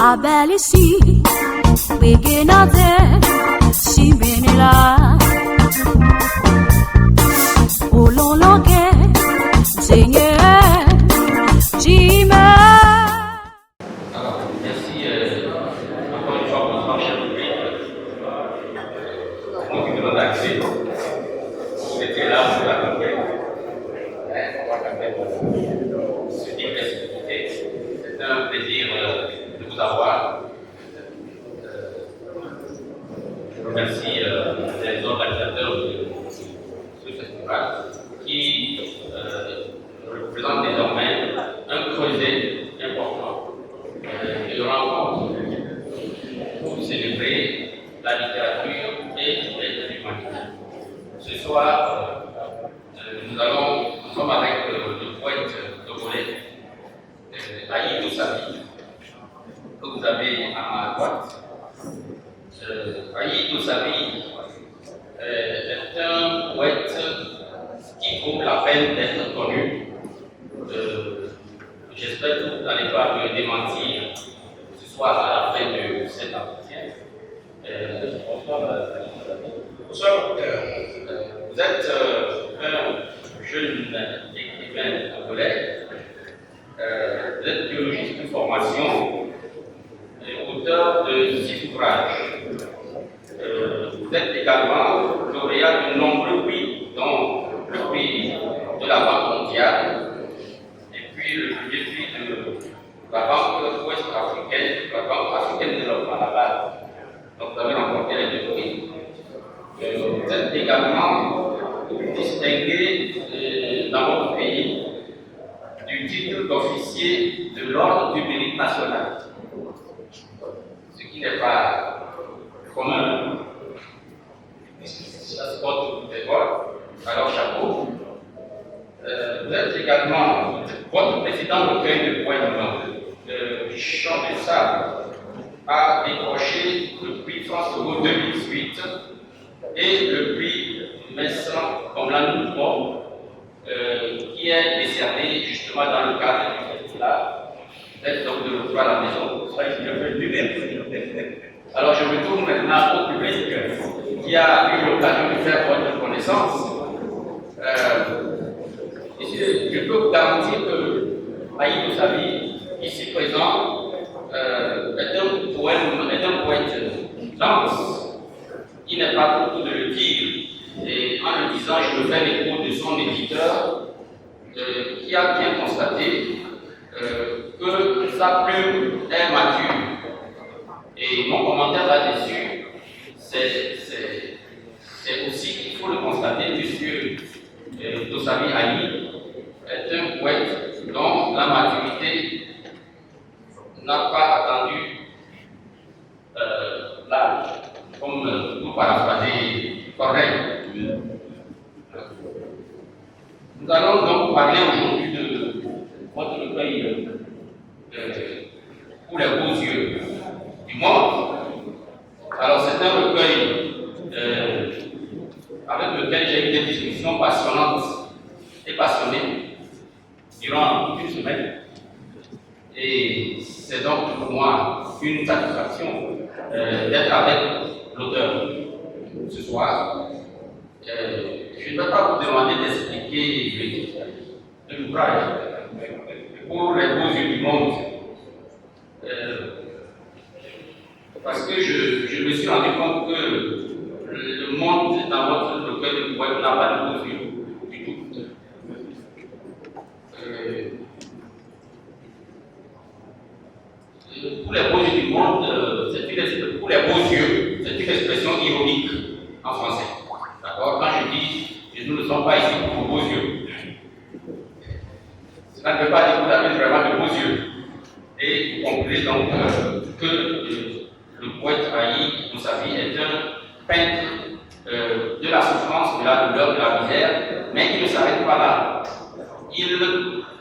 Abelisi, Wiginade, Simenila, Ololoke, Seigneur, Jima. Alors, merci encore une fois pour votre cher public. Moi qui demande accès, vous étiez là pour la campagne. On va quand même se dire l'exclusivité. C'est un plaisir de vous avoir. Je remercie les organisateurs de ce festival qui représentent désormais un creuset important de rencontre pour célébrer la littérature et l'humanité. Ce soir, nous sommes avec le poète togolais Aïe Toussabi, que vous avez à ma droite. Aïe Toussabi est un poète qui vaut la peine d'être connu. J'espère que vous n'allez pas me démentir ce soir à la fin de cet entretien. Bonsoir. Vous êtes un jeune écrivain togolais. Vous êtes biologiste de formation et auteur de 6 ouvrages. Vous êtes également lauréat de nombreux prix, dont le prix de la Banque mondiale, et puis le premier prix de la Banque ouest africaine, la Banque africaine de développement à la base. Donc vous avez remporté les 2 prix. Vous êtes également distingué dans votre pays du titre d'officier de l'Ordre du Mérite national, ce qui n'est pas commun. Ça se porte toutes les fois. Alors, chapeau. Vous êtes également votre président recueil de poèmes, Chant de Sable, a décroché le prix France Euro 2018 et le prix Messan comme la Mouvement, qui est décerné justement dans le cadre du festival. Peut-être donc de retour à la maison. Alors je me tourne maintenant au public qui a eu l'occasion de faire votre connaissance. Je peux vous garantir que Aïe Toussabi, ici présent, est un poète dense. Il n'est pas tout de le dire. Et en le disant, je me fais l'écho de son éditeur qui a bien constaté que sa plume est mature. Et mon commentaire là-dessus, c'est aussi qu'il faut le constater, puisque Toussabi Aïe est un poète dont la maturité n'a pas attendu l'âge, comme vous paraphrasez correct. Nous allons donc parler aujourd'hui de votre recueil pour les beaux yeux du monde. Alors c'est un recueil avec lequel j'ai eu des discussions passionnantes et passionnées durant une semaine. Et c'est donc pour moi une satisfaction d'être avec l'auteur ce soir. Je ne vais pas vous demander d'expliquer l'ouvrage pour les beaux yeux du monde, parce que je me suis rendu compte que le monde dans votre recueil de poèmes n'a pas de beaux yeux du tout. Pour les beaux yeux du monde, pour les beaux yeux, c'est une expression ironique en français. D'accord? Quand je dis que nous ne sommes pas ici pour vos beaux yeux, cela ne veut pas dire que vous avez vraiment de beaux yeux. Et vous comprenez donc que le poète Aïe Toussabi est un peintre de la souffrance, de la douleur, de la misère, mais il ne s'arrête pas là. Il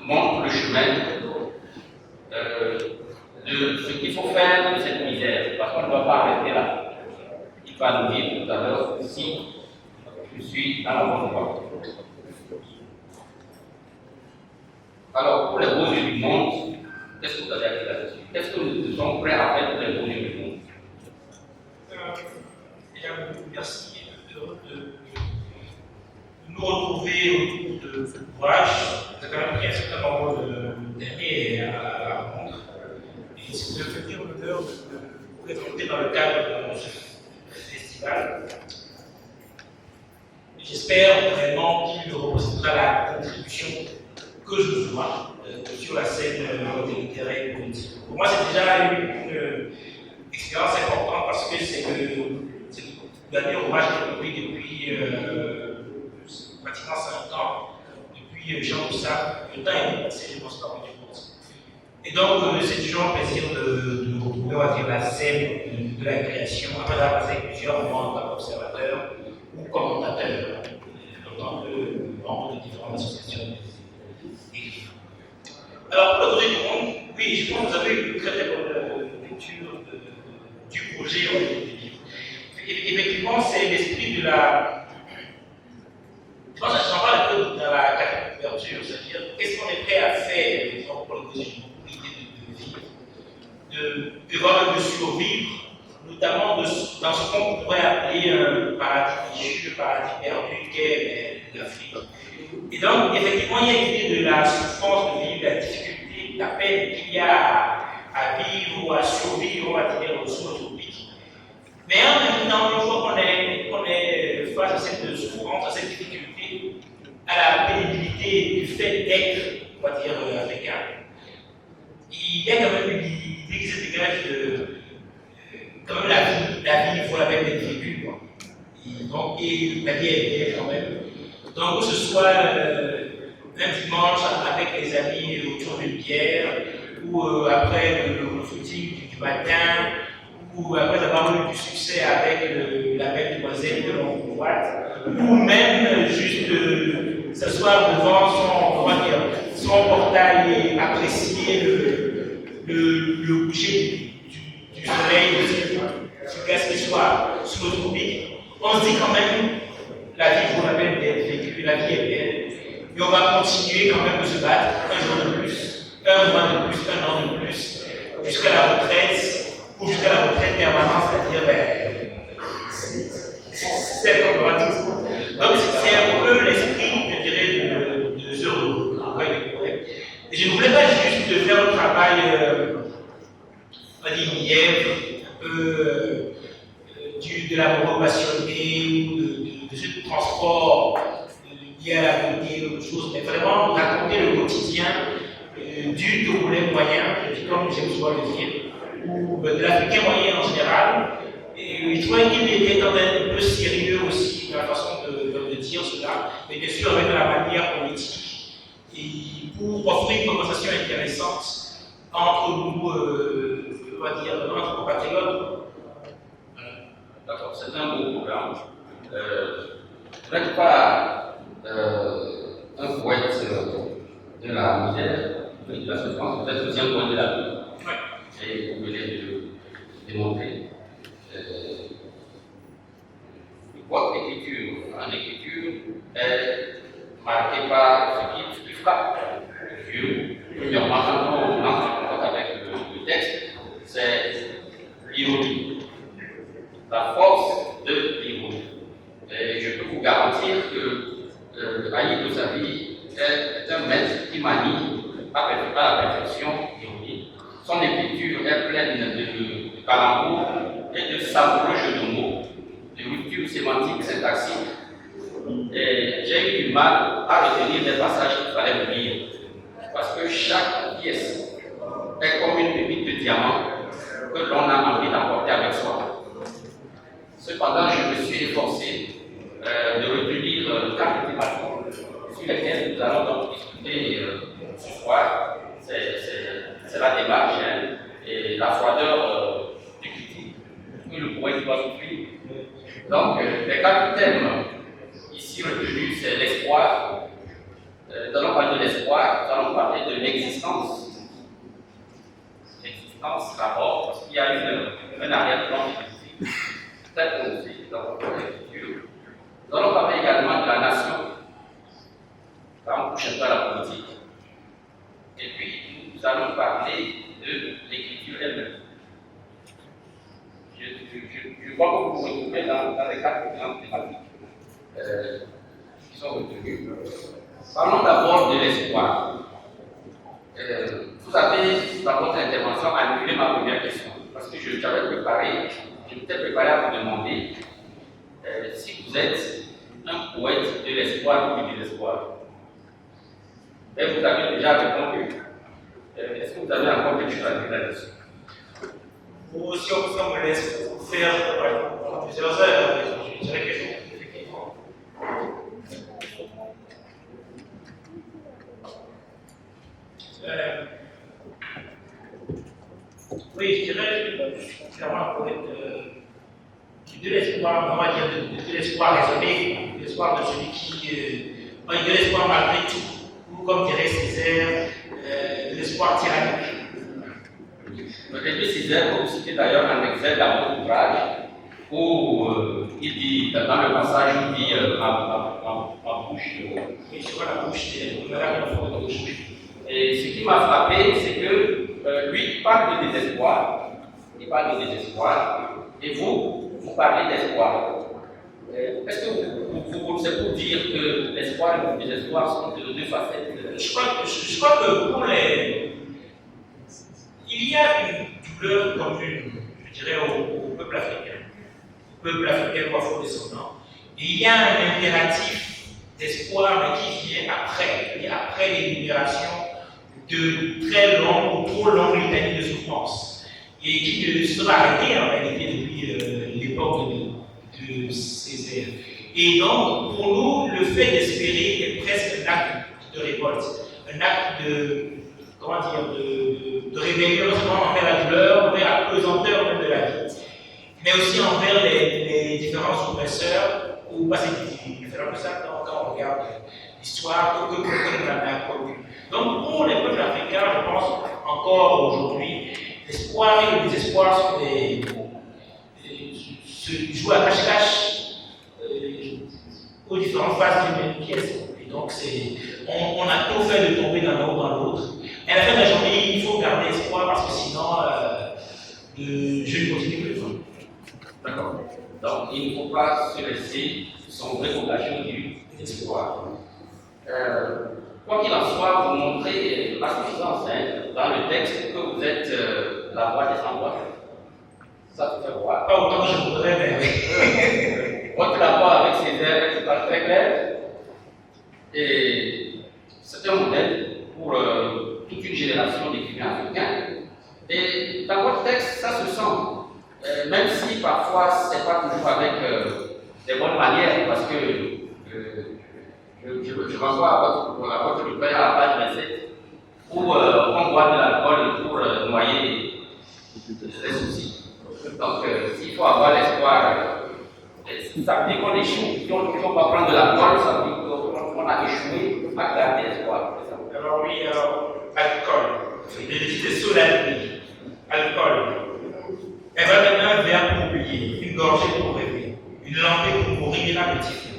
montre le chemin de ce qu'il faut faire de cette misère, parce qu'on ne doit pas arrêter là. Il va nous dire tout à l'heure si je suis à la bonne voie. Alors, pour les beaux yeux du monde, qu'est-ce que vous avez à dire là-dessus? Qu'est-ce que nous sommes prêts à faire pour les beaux yeux du monde? Merci de nous retrouver autour de ce ouvrage. Vous avez quand même pris un certain nombre d'années à la rencontre. Et c'est un petit honneur de vous présenter dans le cadre de ce festival. J'espère vraiment qu'il représentera la contribution que je vois sur la scène littéraire et politique. Pour moi, c'est déjà une expérience importante parce que c'est le dernier hommage que j'ai repris depuis pratiquement 5 ans, depuis Jean Moussa. Le temps est passé, je pense, par une chose. Et donc, c'est toujours un plaisir de retrouver, on va dire, la scène de la création, après avoir passé plusieurs moments en tant qu'observateur ou commentateur, en tant que membre de différentes associations. Alors, pour le projet du monde, oui, je pense que vous avez une très très bonne lecture du projet du livre. Effectivement, c'est l'esprit de la. Je pense que j'en parle un peu dans la quatrième couverture, c'est-à-dire qu'est-ce qu'on est prêt à faire, disons, pour le projet du monde, pour l'idée de vivre, de survivre, notamment dans ce qu'on pourrait appeler un paradis déchu, un paradis perdu qu'est l'Afrique. Et donc, effectivement, il y a l'idée de la souffrance de vivre, la difficulté, la peine qu'il y a à vivre ou à survivre, on va dire, sous notre pic. Mais en même temps, une fois qu'on est face à cette souffrance, à cette difficulté, à la pénibilité du fait d'être, on va dire, africain, il y a quand même l'idée qui se dégage de quand même la vie, il faut la même être vécue. Et la vie est belle quand même. Donc, que ce soit un dimanche avec les amis autour d'une bière, ou après le footing du matin, ou après avoir eu du succès avec la belle demoiselle de l'envoie, ou même juste s'asseoir devant son portail et apprécier le coucher du soleil, du gaz qui soit sous le tropique. On se dit quand même, la vie vaut la peine d'être vécue, la vie est belle, et on va continuer quand même de se battre un jour de plus, un mois de plus, un an de plus, jusqu'à la retraite, ou jusqu'à la retraite permanente, c'est-à-dire, c'est comme on va tous. Donc, c'est un peu l'esprit, je dirais, de ce recueil. Et je ne voulais pas juste faire le travail, on va dire, mièvre, un peu de l'amour passionné, ou de ce transport lié à la beauté, ou autre chose, mais vraiment raconter le quotidien du Togolais moyen, comme j'aime souvent le dire, ou de l'Africain moyen en général. Et je trouvais qu'il était quand même un peu sérieux aussi dans la façon de dire cela, mais bien sûr avec la manière politique, et pour offrir une conversation intéressante entre nous, on va dire, entre compatriotes. D'accord, c'est un beau programme. Vous n'êtes pas un poète de la misère, de la souffrance, vous êtes aussi un poète de la vie. Et vous venez de démontrer. Votre écriture, en écriture, est marquée par ce qui frappe les yeux. Premièrement, quand on entre avec le texte, c'est l'ironie, la force de l'ironie. Et je peux vous garantir que Aïe Dosavi est un maître qui manie à la perfection l'ironie. Son écriture est pleine de calembours et de savoureux jeux de mots, de ruptures sémantiques syntaxiques. Et j'ai eu du mal à retenir des passages qu'il fallait me lire, parce que chaque pièce est comme une pépite de diamant que l'on a envie d'emporter avec soi. Cependant, je me suis efforcé de retenir 4 thématiques sur lesquelles nous allons donc discuter ce soir. C'est la démarche et la froideur du critique que le poète doit souffrir. Donc, les 4 thèmes ici retenus, c'est l'espoir. Nous allons parler de l'espoir, nous allons parler de l'existence. existence d'abord, parce qu'il y a un arrière-plan très prononcé dans votre écriture. Nous allons parler également de la nation. Là, on touche un peu à la politique. Et puis, nous allons parler de l'écriture elle-même. Je crois que vous vous retrouvez dans les 4 grandes thématiques qui sont retenues. Parlons d'abord de l'espoir. Vous avez, dans votre intervention, annulé ma première question. Parce que je m'étais préparé à vous demander si vous êtes un poète de l'espoir ou du désespoir. Et vous avez déjà répondu. Est-ce que vous avez encore quelque chose à dire là-dessus? Ou si on me laisse faire pendant plusieurs heures, je dirais que non, effectivement. Oui, je dirais clairement un poète de l'espoir, on va dire de l'espoir raisonné, de l'espoir de celui qui. De l'espoir malgré tout, ou comme dirait Césaire, de l'espoir tyrannique. Rémi Césaire, vous citez d'ailleurs un extrait dans votre ouvrage où il dit, dans le passage, il dit ma bouche. Oui, sur la bouche, on a la forme de bouche. Et ce qui m'a frappé, c'est que lui, il parle de désespoir. Il parle de désespoir. Et vous parlez d'espoir. Est-ce que c'est pour dire que l'espoir et le désespoir sont de deux facettes? Je crois que pour les. Il y a une douleur commune, je dirais, au peuple africain. Au peuple africain ou afro-descendant. Et il y a un impératif d'espoir, mais qui vient après les libérations de très longues ou trop longues litanies de souffrance. Et qui ne sera arrêté en réalité depuis l'époque de Césaire. Et donc, pour nous, le fait d'espérer est presque un acte de révolte, un acte de rébellion, non seulement envers la douleur, envers la pesanteur même de la vie, mais aussi envers les différents oppresseurs, ou pas c'est différent de ça quand on regarde l'histoire que l'on a connue. Donc, pour les peuples africains, je pense encore aujourd'hui, l'espoir et le désespoir se jouent à cache-cache aux différentes phases d'une même pièce. Et donc, on a tout fait de tomber d'un haut dans l'autre. Et à la fin de la journée, il faut garder espoir parce que sinon, je ne continue plus. D'accord. Donc, il ne faut pas se laisser sombrer au plagio du désespoir. Quoi qu'il en soit, vous montrez à suffisance dans le texte que vous êtes la voix des sans-voix. Ça te fait voir. Pas autant que je voudrais, mais. Votre rapport avec Césaire est très clair. Et c'est un modèle pour toute une génération d'écrivains africains. Et dans votre texte, ça se sent. Même si parfois, ce n'est pas toujours avec des bonnes manières, parce que je renvoie à votre livret à la page 27, où on boit de l'alcool pour noyer les soucis. Donc, s'il faut avoir l'espoir, ça veut dire qu'on échoue. Si on ne peut pas prendre de l'alcool, ça veut dire qu'on a échoué à garder l'espoir. Alors oui, alcool. C'était sous la nuit. Alcool. Elle va mettre un verre pour oublier, une gorgée pour rêver, une lampée pour mourir à petit feu.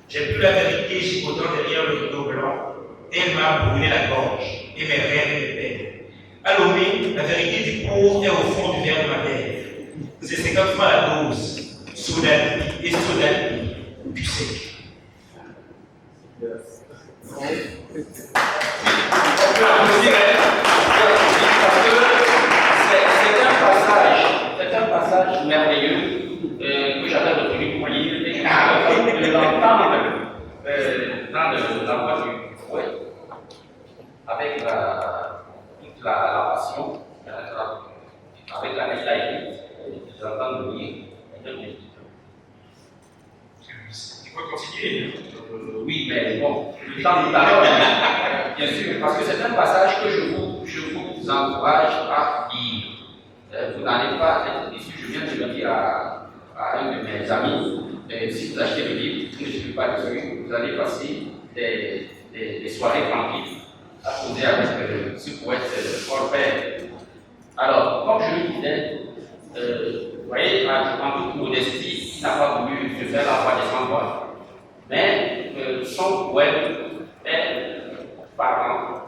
J'ai plus la vérité gigotant derrière le rideau blanc, et elle m'a brûlé la gorge, et mes rêves et mes peines. À l'omé, la vérité du cours est au fond du verre de ma mère. C'est 50 fois la dose, soudaine et soudaine, du sec. On peut applaudir, c'est un passage merveilleux que j'avais retenu pour lire et de l'entendre dans la voix du poète, avec toute la passion, avec la laïcité, de l'entendre lire. Il faut continuer. Oui, mais bon, le temps tout à l'heure, bien sûr, parce que c'est un passage que je vous encourage à lire. Vous n'allez pas être déçu, je viens de le dire à un de mes amis. Si vous achetez le livre, je ne suis pas déçu, vous allez passer des soirées tranquilles à causer avec ce poète Paul Père. Alors, je lui disais, vous voyez, en toute modestie, il n'a pas voulu se faire la voix des sans-voix. Mais son poème est parlant.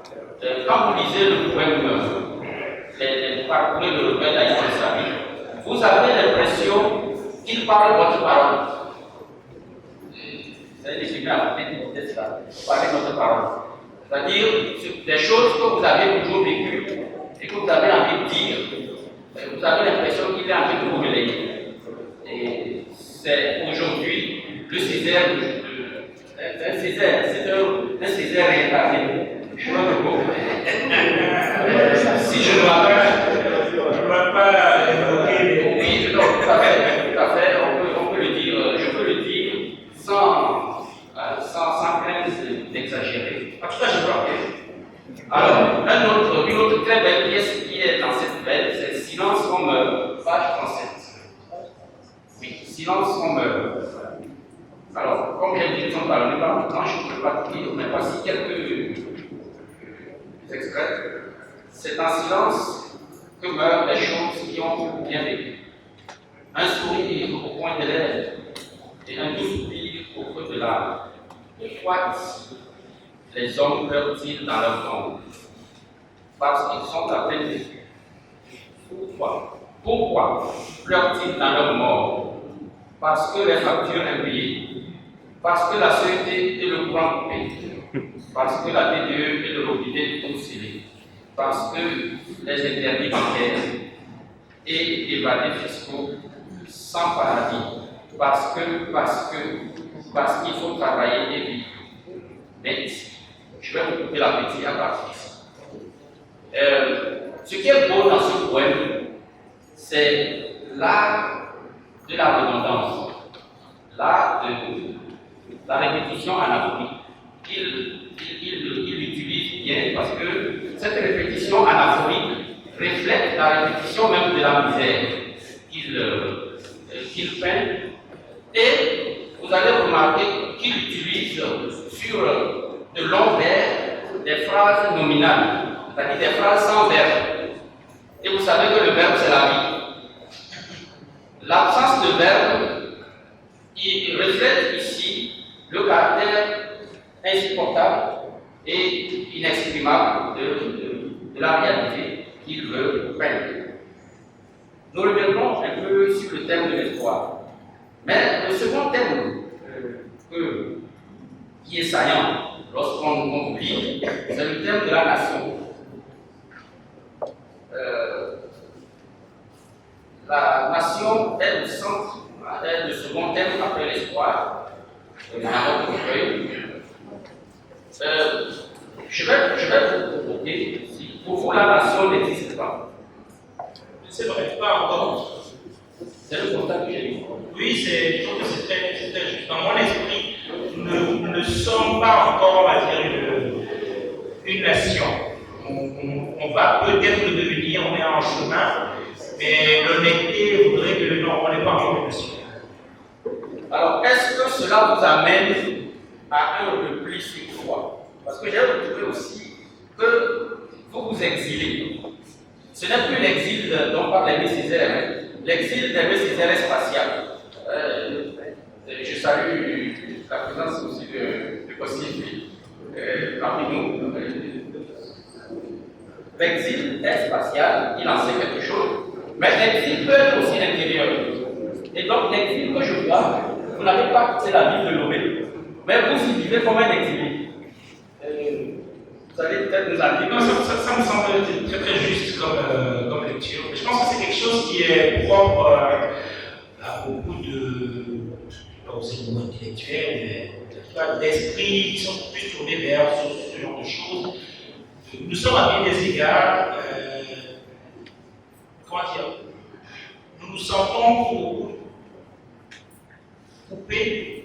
Quand vous lisez le poème, les parcours de Robert d'Aïs Sabi, vous avez l'impression qu'il parle votre parole. Vous allez l'exprimer à peut-être ça, parler votre parole. C'est-à-dire des choses que vous avez toujours vécues et que vous avez envie de dire, vous avez l'impression qu'il est en train de vous relayer. Et c'est aujourd'hui le Césaire, c'est un Césaire réincarné. Si je dois pas évoquer. Oui, non, tout à fait, on peut le dire, je peux le dire sans crainte d'exagérer. En tout cas, je crois que. Alors, une autre très belle pièce qui est dans cette veine, c'est Silence on meurt, page 37. Oui, Silence on meurt. Alors, comme j'ai dit, on parle pas longtemps, je ne peux pas tout dire, mais voici quelques extraits. C'est en silence que meurent les choses qui ont bien vécu. Un sourire au coin des lèvres et un doux soupir au creux de l'âme. Soit les hommes pleurent-ils dans leur tombe parce qu'ils sont à peine vécus. Pourquoi pleurent-ils dans leur mort? Parce que les factures impayées, parce que la sûreté et le courant coupé, parce que la TDE et le robinet sont scellés, parce que les interdits bancaires et évadés fiscaux sans paradis, parce qu'il faut travailler et vivre. Mais je vais vous couper l'appétit à partir d'ici. Ce qui est beau dans ce poème, c'est l'art de la redondance, l'art de la répétition anaphorique. Il l'utilise bien parce que cette répétition anaphorique reflète la répétition même de la misère qu'il peint. Et vous allez remarquer qu'il utilise sur de longs vers des phrases nominales, c'est-à-dire des phrases sans verbe. Et vous savez que le verbe, c'est la vie. L'absence de verbe, il reflète ici le caractère insupportable et inexprimable de la réalité qu'il veut peindre. Nous reviendrons un peu sur le thème de l'espoir. Mais le second thème qui est saillant lorsqu'on lit, c'est le thème de la nation. La nation est le centre, est le second thème après l'espoir dans notre recueil. Je vais vous proposer si pour vous la nation n'existe pas. C'est vrai, pas encore. C'est le constat que j'ai dit. Oui, je trouve que c'est très juste. Dans mon esprit, nous ne sommes pas encore, on va dire, une nation. On va peut-être le devenir, on est en chemin, mais l'honnêteté voudrait que on n'est pas encore une nation. Alors, est-ce que cela vous amène à un repli sur soi? Parce que j'ai retrouvé aussi que vous vous exilez. Ce n'est plus l'exil dont parle Aimé Césaire. Hein. L'exil d'Aimé Césaire est spatial. Je salue la présence aussi de Kossi parmi nous. L'exil est spatial, il en sait quelque chose, mais l'exil peut être aussi intérieur. Et donc l'exil que je vois, vous n'avez pas quitté la ville de Lomé, mais vous y vivez comme un exilé. Vous allez peut-être nous en dire. Non, ça me semble très très juste comme lecture. Je pense que c'est quelque chose qui est propre à beaucoup pas aussi de intellectuels, mais d'esprits qui sont plus tournés vers ce genre de choses. Nous sommes à bien des égards, comment dire, nous nous sentons coupés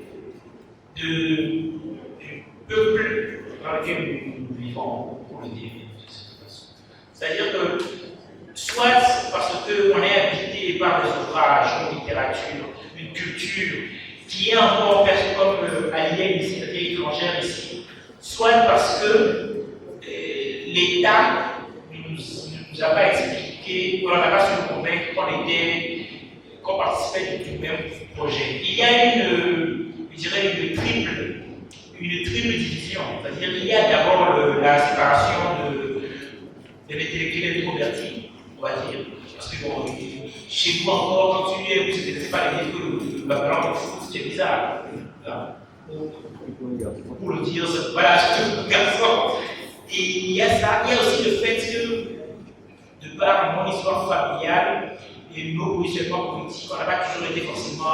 du peuple dans lequel nous vivons, pour le dire de cette façon. C'est-à-dire que, soit parce qu'on est habité par des ouvrages, une littérature, une culture qui est encore perçue comme alliée ici, étrangère ici, soit parce que l'État ne nous a pas expliqué expliqué, on n'a pas su nous convaincre qu'on participait du même projet. Il y a je dirais une triple division. C'est-à-dire qu'il y a d'abord la séparation de l'intellectuel introverti, on va dire. Parce que bon, chez vous encore, quand tu es, vous ne connaissez pas les livres de background de foot, c'est bizarre. Pour le dire, voilà, je suis un garçon. Et il y a ça, il y a aussi le fait que, de par mon histoire familiale et nos positionnements politiques, on n'a pas toujours été forcément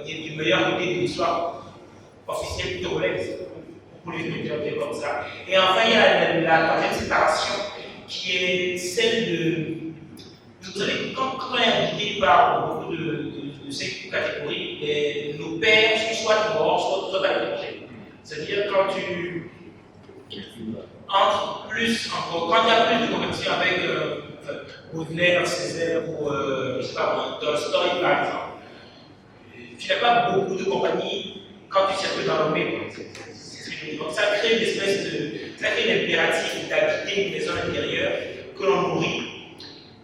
du meilleur côté de l'histoire officielle togolaise, pour les dire comme ça. Et enfin, il y a la troisième séparation qui est celle de. Vous savez, quand on est invité par beaucoup de ces catégories, nos pères sont soit morts, soit à l'étranger. C'est-à-dire quand tu entres plus encore, quand il y a plus de compétition avec Baudelaire, Césaire ou je sais pas, Tolstoy par exemple, tu n'as pas beaucoup de compagnie quand tu circules dans le monde. Donc ça crée une espèce ça crée l'impératif d'habiter une maison intérieure que l'on nourrit.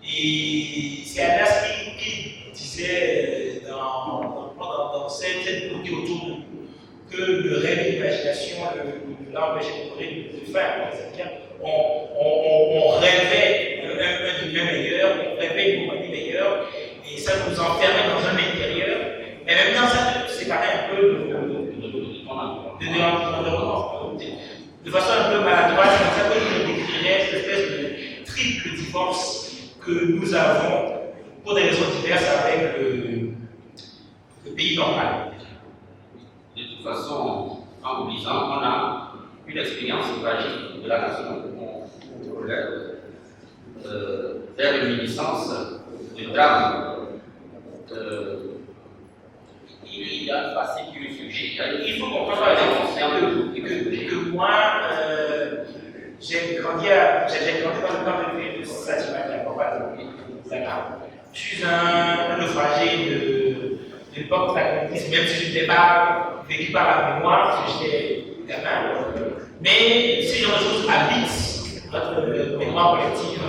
Et c'est Anas qui disait dans cette beauté autour de nous que le rêve et l'imagination l'empêchaient de faire. C'est-à-dire on rêvait un milieu meilleur, on rêvait une compagnie meilleure, et ça nous enfermait dans un intérieur. Mais maintenant, ça nous séparait un peu de l'environnement. De façon un peu maladroite, c'est comme ça que je décrirais cette espèce de triple divorce que nous avons pour des raisons diverses avec le pays normal. De toute façon, en vous lisant, on a une expérience tragique de la nation congolaise vers une licence de drame. Il y a un passé qui le sujet. Il faut comprendre par exemple que moi, j'ai grandi dans le camp de vie de Satimania, je suis un naufragé de l'époque de la communisme, même si je n'étais pas vécu par la mémoire, parce que j'étais gamin. Mais ces genre de choses habitent notre mémoire collective,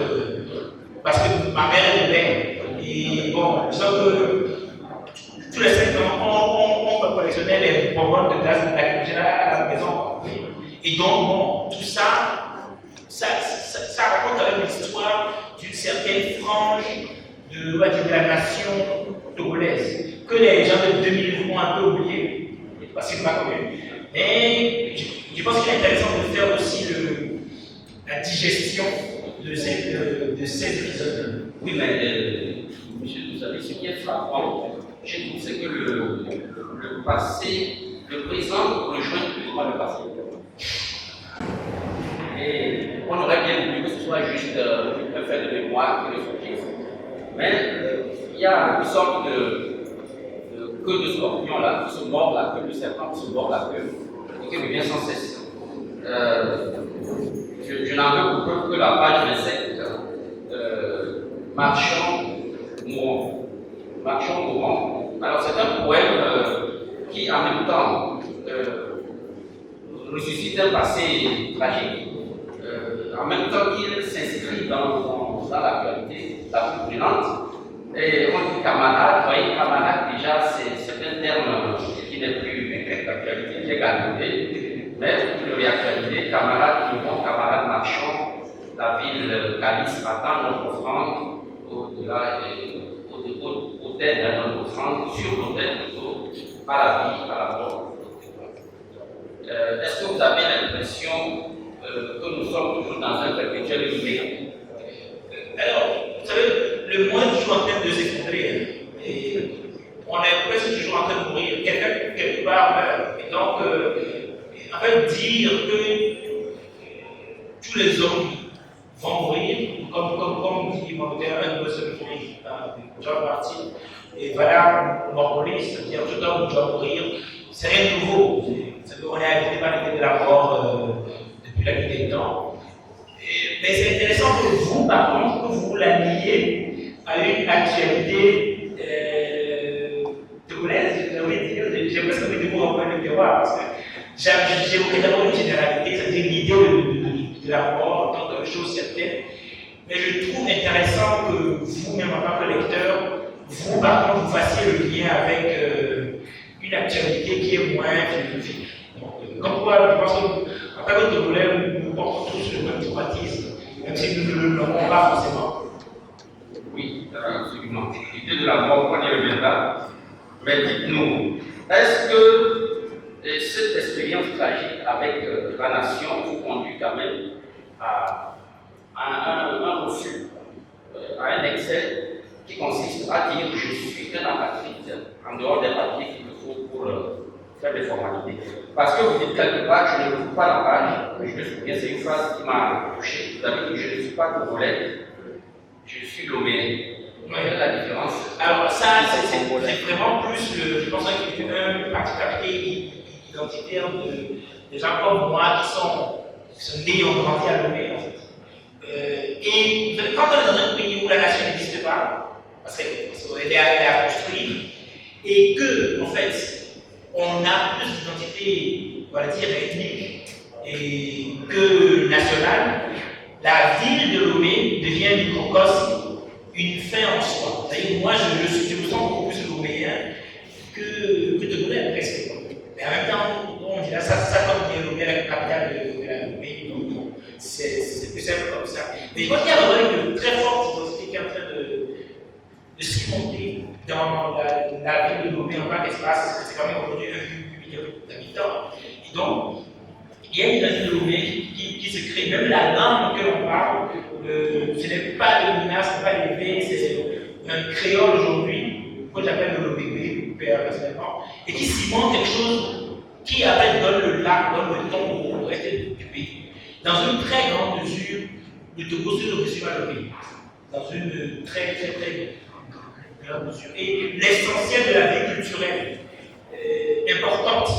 parce que ma mère est de l'air. Et bon, disons que tous les 5 ans, on collectionnait les bonbonnes de gaz lacrymogène à la maison. Et donc, bon, tout ça raconte quand même l'histoire d'une certaine frange de la nation togolaise, que les gens de 2000 ont un peu oublié, parce que c'est pas connu. Mais je pense qu'il est intéressant de faire aussi la digestion de ces épisodes. Oui, mais monsieur, vous savez, ce qui est frappant chez nous, c'est que le passé, le présent rejoint plus le passé. Et on aurait bien voulu que ce soit juste un fait de mémoire qui le surgisse. Mais il y a une sorte de queue de scorpion là, qui se mord la queue, le serpent qui se mord la queue, et qui revient sans cesse. Je n'en veux pour preuve que la page 27, Marchand mourant. Alors c'est un poème qui en même temps ressuscite un passé tragique, en même temps qu'il s'inscrit dans l'actualité la plus brûlante. Et on dit camarade, vous voyez, camarade déjà c'est un terme qui n'est plus d'actualité, qui est galvaudé, mais pour réactualité, camarade vivant, camarade marchand, la ville Calice attend notre offrande au-delà au-delà de notre offrande, sur l'autel plutôt, par la vie, par la mort. Est-ce que vous avez l'impression que nous sommes toujours dans un perpétuel numérique? Alors, vous savez, le monde est toujours en train de s'effondrer. Et on est presque toujours en train de mourir. Quelqu'un, quelque part, meurt. Et donc, en fait, dire que tous les hommes vont mourir, comme dit mon père, un de ceux qui John Martin, et voilà, Morgolis, c'est-à-dire tout homme doit mourir, c'est rien de nouveau. On est habité par l'idée de la mort depuis la nuit des temps. Mais c'est intéressant que vous, par contre, que vous la liez à une actualité togolaise, j'ai presque envie de vous reprendre le miroir, parce que j'évoquais d'abord une généralité, c'est-à-dire l'idée de la mort en tant que chose certaine, mais je trouve vous, par contre, vous fassiez le lien avec une actualité qui est moins philosophique. Donc, comme quoi, je pense qu'en tant que Togolais, nous portons tous le même traumatisme, même si nous ne le nommons pas forcément. Oui, absolument. L'idée de la mort, on y reviendra. Mais dites-nous, est-ce que cette expérience tragique avec la nation vous conduit quand même à un refus, à un excès qui consiste à dire que je suis un apatride en dehors des papiers qu'il me faut pour faire des formalités? Parce que vous dites quelque part, je ne trouve pas la page, je me souviens, c'est une phrase qui m'a touché. Vous avez dit, je ne suis pas congolais, je suis lomé. Quelle est la différence? Alors ça, c'est vraiment plus, je pense qu'il y a une particularité identitaire des gens comme moi qui sont nés, ont grandi à Lomé, en fait. Et quand on est dans un pays où la nation n'existe pas, parce qu'elle est à construire, et que, en fait, on a plus d'identité, on va dire, ethnique que nationale, la ville de Lomé devient un microcosme, une fin en soi. C'est-à-dire, moi, je me sens beaucoup plus loméen que Togolais, presque. Mais en même temps, on dit là, ça comme Lomé, la capitale de la Lomé, donc c'est plus simple comme ça. Mais je pense qu'il y a vraiment une très forte identité qui est en train de se monter dans la ville de Lomé en tant qu'espace, c'est quand même aujourd'hui 1,8 million d'habitants. Et donc, il y a une identité de Lomé qui se crée, même la langue que l'on parle, ce n'est pas de menace, ce n'est pas élevé, c'est un créole aujourd'hui, que j'appelle le Lomé, personnellement, et qui cimente quelque chose qui après donne le lac, donne le ton au reste du pays. Dans une très grande mesure, le Togo se mesure à Lomé. Dans une très grande mesure. Et l'essentiel de la vie culturelle importante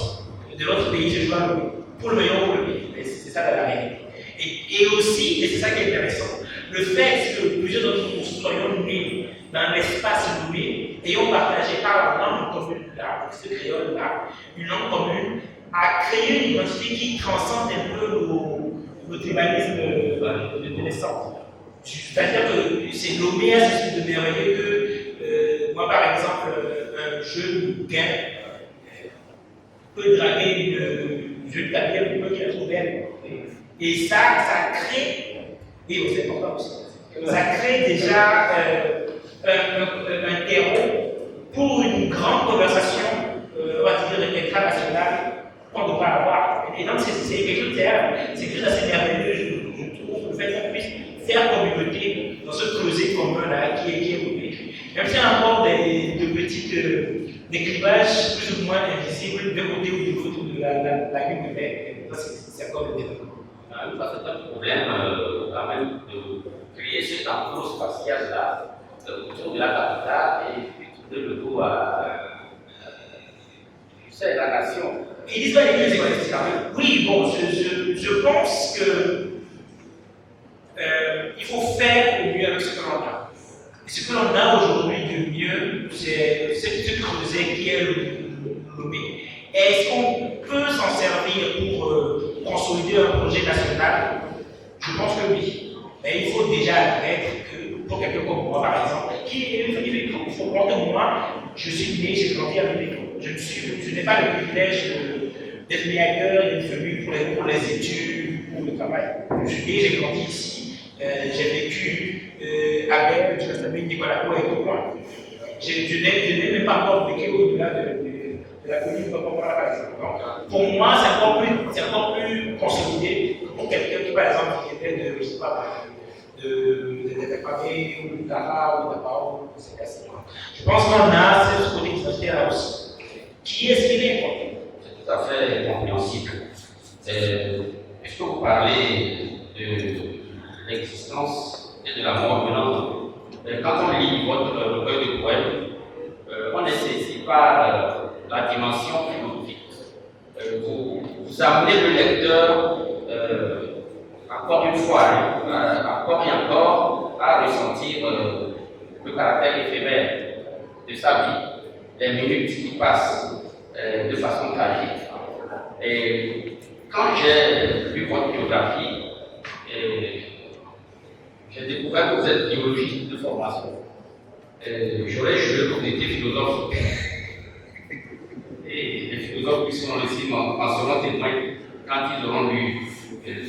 de notre pays se joue à Lomé. Pour le meilleur ou pour le pire. C'est ça la réalité. Et aussi, et c'est ça qui est intéressant, le fait que plusieurs d'entre nous soyons nés dans l'espace Lomé, ayant partagé par la langue commune là, ce créole-là, une langue commune, a créé une identité qui transcende un peu nos tribalismes de naissance. C'est-à-dire que c'est Lomé à ce de merveilleux que, moi par exemple, un jeune gain peut draguer une jeune carrière du peu qui la trouve belle. Et ça crée, et c'est important aussi, ça crée déjà un terreau pour une grande conversation, on va dire, internationale qu'on devrait avoir. Et donc, c'est quelque chose d'assez merveilleux, je trouve, le fait qu'on puisse faire communauté dans ce creuset commun-là qui est Lomé. Même s'il y a encore de petites déclivages plus ou moins invisibles d'un côté ou de l'autre de la lune de mer, c'est encore le développement. C'est un problème quand même de créer cet enclos spatial-là autour de la capitale et puis tourner le dos à la nation. Ils disent pas l'église quand même. Oui, bon, je pense que il faut faire au mieux avec ce que l'on a. Et ce que l'on a aujourd'hui de mieux, c'est ce creuset qui est Lomé. Est-ce qu'on peut s'en servir pour consolider un projet national? Je pense que oui. Mais il faut déjà admettre que, pour quelqu'un comme moi, par exemple, il faut croire que moi, je suis né, j'ai grandi à Lomé. Je n'ai pas le privilège d'être né ailleurs, d'être venu pour les études, pour le travail. Je suis né, j'ai grandi ici, j'ai vécu à Belle, je suis Nicolas et tout moi. Je n'ai même pas encore vécu au-delà de la commune de Papa, par exemple. Donc, pour moi, c'est encore plus consolidé que pour quelqu'un qui, par exemple, qui était de, je sais pas, de Famille ou de Dara ou de Pao, c'est cassé. Je pense qu'on a ce côté identitaire aussi. Qui est-ce qu'il est? C'est tout à fait compréhensible. Est-ce que vous parlez de l'existence et de la mort maintenant? Quand on lit votre recueil de poèmes, on est saisi par la dimension philosophique. Vous amenez le lecteur, encore une fois, encore et encore, à ressentir le caractère éphémère de sa vie, les minutes qui passent de façon tragique. Et quand j'ai lu votre biographie, j'ai découvert que vous êtes biologiste de formation. J'aurais joué comme des philosophes. Et les philosophes qui sont ici en seront témoins quand ils auront lu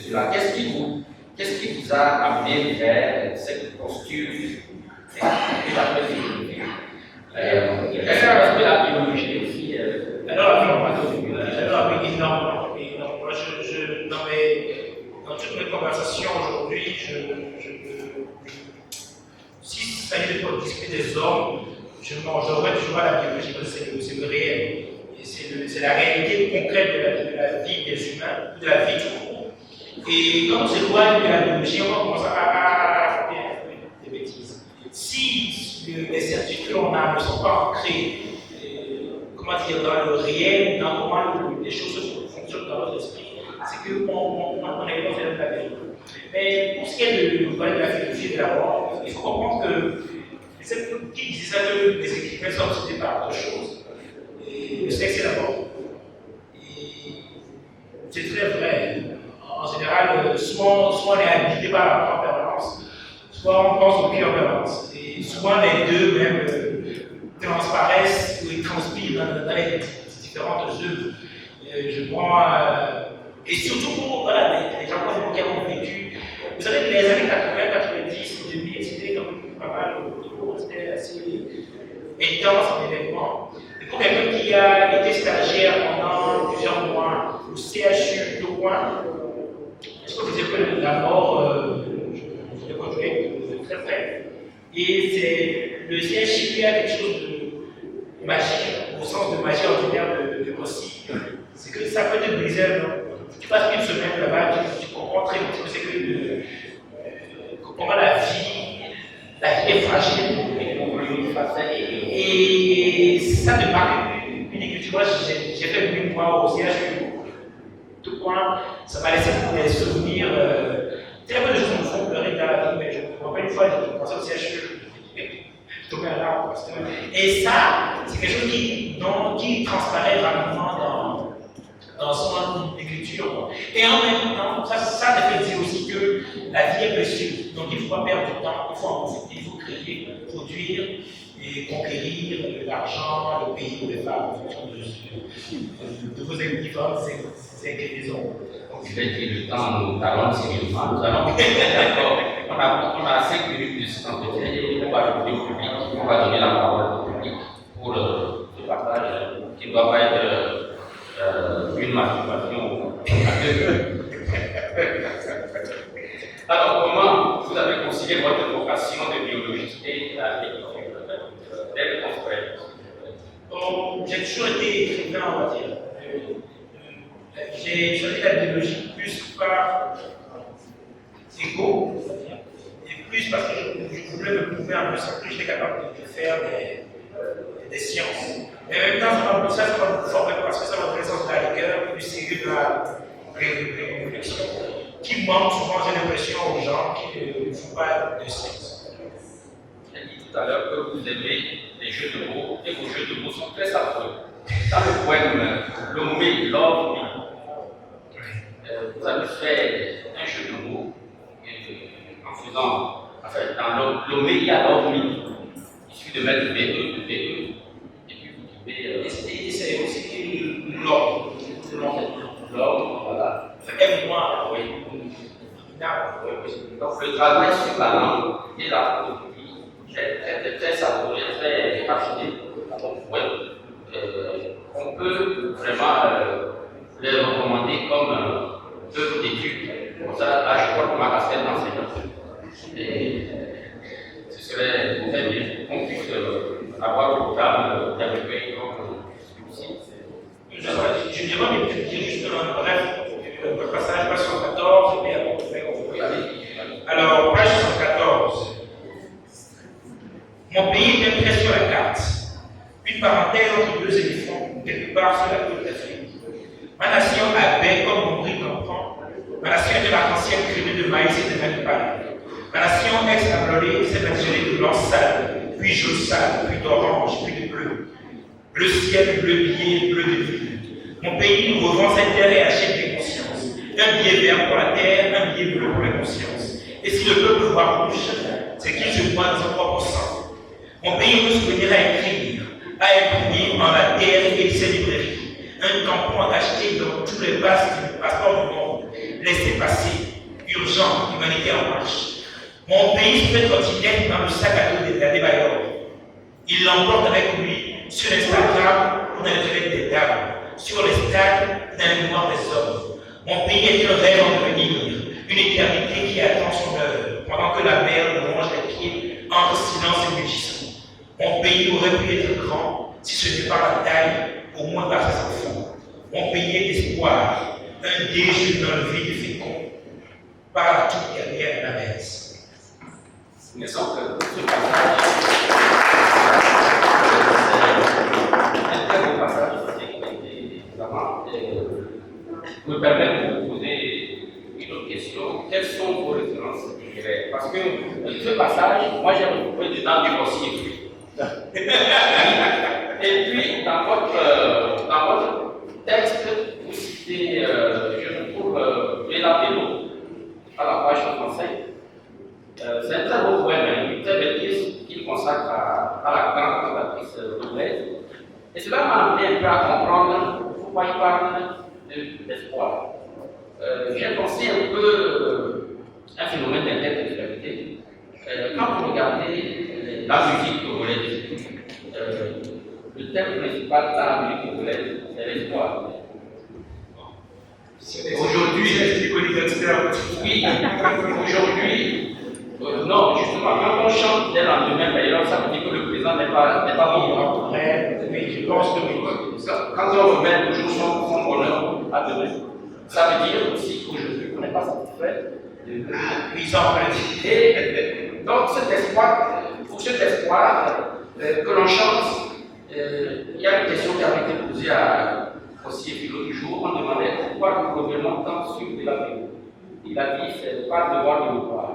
cela. Qu'est-ce qui vous a amené vers cette posture que j'appelle philosophique? Est-ce que la biologie aussi? Alors, énormément. Moi, dans toutes mes conversations aujourd'hui, s'il s'agit de discuter des hommes, j'aurais toujours la biologie, parce que c'est le réel. C'est la réalité concrète de la vie des humains, de la vie tout court. Et quand on s'éloigne de la biologie, on commence à faire des bêtises. Si les certitudes qu'on a ne sont pas ancrées, dans le réel, dans comment les choses fonctionnent dans notre esprit, c'est qu'on est dans la vérité. Mais pour ce qui est de la philosophie de la mort, il faut comprendre que qui disait ça que les écrivains sont obsédés par deux choses. Et le sexe et la mort. Et c'est très vrai. En général, soit on est habité par la mort en permanence, soit on pense au cœur en permanence. Et souvent les deux même transparaissent ou ils transpirent dans les différentes œuvres. Je prends, et surtout pour les gens qui ont vécu. Vous savez que les années 80, 90, 2000, c'était quand même pas mal, c'était assez intense en événement. Et pour quelqu'un qui a été stagiaire pendant plusieurs mois au CHU de Rouen, je crois que c'est la mort, je l'ai conjugué de très près. Et le CHU a quelque chose de magique, au sens de magie ordinaire de Rossi. C'est que ça peut te briser. Tu passes une semaine là-bas, tu comprends très vite que c'est que comment la vie est fragile. Et ça te marque une écriture. Moi, j'ai fait 8 mois au CHU. Tout point, ça m'a laissé des souvenirs. Très peu de choses me font pleurer dans la vie, mais je me rappelle une fois, j'ai pensé au CHU. Je tombais à l'arbre. Et ça, c'est quelque chose qui transparaît rapidement dans son écriture. Et en même temps, ça te fait dire aussi que la vie est précieuse. Donc il ne faut pas perdre du temps, il faut en profiter, il faut créer, produire et conquérir l'argent, le pays ou les femmes, en fonction de vos différentes inclinaisons. Je vais dire le temps, nous allons sérieusement, nous allons on a 5 minutes de cet entretien et on va donner au public, on va donner la parole au public pour ce partage qui ne doit pas être une masturbation à 2 heures. Alors, comment vous avez considéré votre vocation de biologiste et à l'écriture dès qu'on se J'ai toujours été écrivain, on va dire. J'ai choisi la biologie plus par égo, et plus parce que je voulais me prouver un peu que j'étais capable de faire des sciences. Mais en même temps, ça m'a formé parce que ça m'a donné le sens de la rigueur, du sérieux de la réflexion, qui manque souvent, j'ai l'impression, aux gens qui ne font pas de sciences. J'ai dit tout à l'heure que vous aimez les jeux de mots, et vos jeux de mots sont très savoureux. Dans le poème Lomé, Love Me, vous avez fait un jeu de mots en faisant, enfin, dans Lomé, il y a Love Me. Il suffit de mettre VE, et puis vous pouvez. Et c'est aussi l'homme. L'homme, voilà. Aime-moi, oui. Donc le travail sur la langue et la philosophie est très savoureux, très raffiné dans mon poème. On peut vraiment les recommander comme œuvre d'étude. Pour ça, là, je crois que ma casquette d'enseignant. Et ce serait très bien qu'on puisse avoir le programme développé comme celui-ci. Je dirais juste un bref passage, page 114, et puis après on peut y aller. Alors, page 114. Mon pays est près sur la carte. Une parenthèse entre deux éléphants, quelque part sur la côte d'Afrique. Ma nation avait comme nombril d'enfants. Ma nation était l'arc-en-ciel créné de maïs et de manipales. Ma nation ex-abrolée s'est badigeonnée de blanc sale, puis jaune sale, puis d'orange, puis de bleu. Bleu ciel, bleu billet, bleu de ville. Mon pays revend cette terre et achète des consciences. Un billet vert pour la terre, un billet bleu pour la conscience. Et si le peuple voit rouge, c'est qu'il se boit dans son propre sang. Mon pays veut souvenir à écrire, à imprimer en la terre et ses librairies. Un tampon acheté dans tous les passeports du monde. Laissez passer. Urgent, humanité en marche. Mon pays peut trottinette dans le sac à dos de la débailleur. Il l'emporte avec lui sur Instagram ou dans les toilettes des dames, sur les stades ou dans les mémoires des hommes. Mon pays est un rêve en devenir, une éternité qui attend son heure, pendant que la mer nous ronge les pieds entre silence et mugissement. Mon pays aurait pu être grand si ce n'est pas la taille, au moins par ses enfants. Mon pays est d'espoir, un déjeuner dans le vide fécond, par la toute dernière la messe. Il me semble que ce passage, un très beau passage, me permet de vous poser une autre question. Quelles sont vos références littéraires? Parce que ce passage, moi j'ai retrouvé dedans du Rossier. Et puis, dans votre texte, vous citez, je trouve, Bélabello, à la page 65. C'est un très beau poème, une très belle pièce qu'il consacre à la grande cantatrice anglaise. Et cela m'a amené un peu à comprendre pourquoi il parle d'espoir. J'ai pensé un peu à un phénomène d'intertextualité. Quand vous regardez la musique congolaise, le thème principal de la musique congolaise, c'est l'espoir. Aujourd'hui, oui, aujourd'hui, non, justement, quand on chante dès le lendemain, d'ailleurs, ça veut dire que le présent n'est pas bon. Mais je pense que oui. Quand on remet toujours son bonheur à demain, ça veut dire aussi qu'aujourd'hui, on n'est pas satisfait de Et donc, pour cet espoir que l'on chante, il y a une question qui avait été posée à aussi Philo du jour. On demandait pourquoi le gouvernement tente sur Bélabello. Il a dit c'est pas devoir de le voir.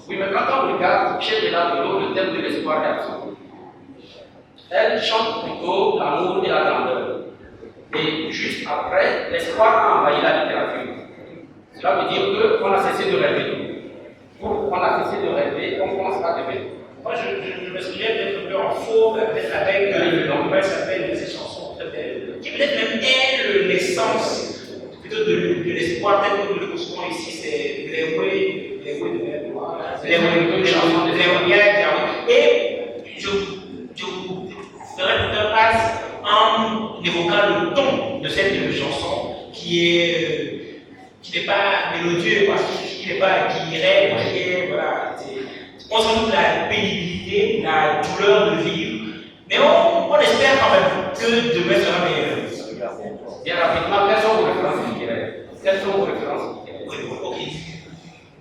Oui, mais quand on regarde chez Bélabello, le thème de l'espoir est absent. Elle chante plutôt l'amour et la grandeur. Et juste après, l'espoir a envahi la littérature. Cela veut dire qu'on a cessé de rêver. Pour qu'on a cessé de rêver, on commence à rêver. Moi, je me souviens d'être un peu en faux avec comment elle s'appelle, ces chansons très belles, qui peut-être même est l'essence plutôt de l'espoir, tel que nous le consommons ici, c'est les way de mer. Et je vous ferai tout un passe en évoquant le ton de cette chanson qui n'est pas mélodieux, qui n'est pas qui est voilà. On sent toute la pénibilité, la douleur de vivre, mais on espère quand même que demain sera meilleur. Bien rapidement, quelles sont vos références littéraires? Quelles sont vos références littéraires? Ok.